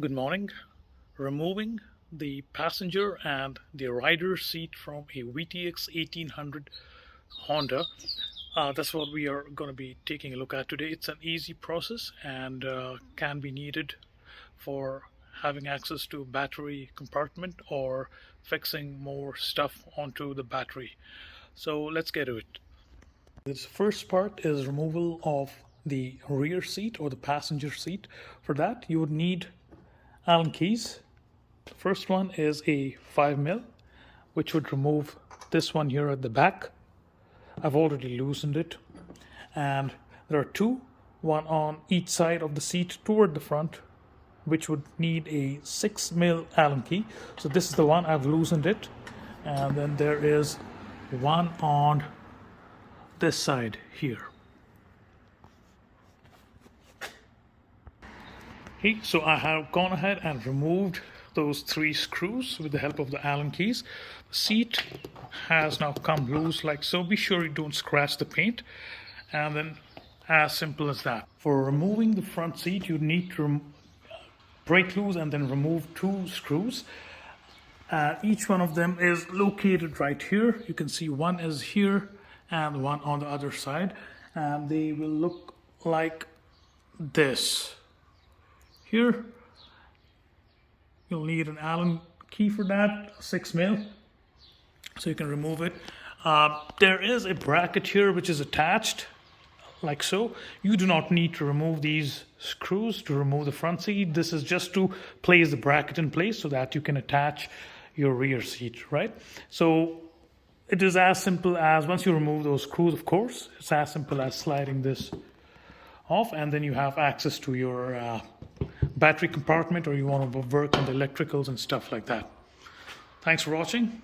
Good morning. Removing the passenger and the rider seat from a VTX 1800 Honda. That's what we are going to be taking a look at today. It's an easy process and can be needed for having access to a battery compartment or fixing more stuff onto the battery. So let's get to it. This first part is removal of the rear seat or the passenger seat. For that, you would need Allen keys. The first one is a 5mm, which would remove this one here at the back. I've already loosened it. And there are two, one on each side of the seat toward the front, which would need a 6mm Allen key. So this is the one, I've loosened it. And then there is one on this side here. Okay, so I have gone ahead and removed those three screws with the help of the Allen keys. The seat has now come loose like so. Be sure you don't scratch the paint. And then as simple as that. For removing the front seat, you need to break loose and then remove two screws. Each one of them is located right here. You can see one is here and one on the other side. And they will look like this. Here, you'll need an Allen key for that, 6mm, so you can remove it. There is a bracket here which is attached, like so. You do not need to remove these screws to remove the front seat. This is just to place the bracket in place so that you can attach your rear seat, right? So it is as simple as, once you remove those screws, of course, it's as simple as sliding this off, and then you have access to your battery compartment, or you want to work on the electricals and stuff like that. Thanks for watching.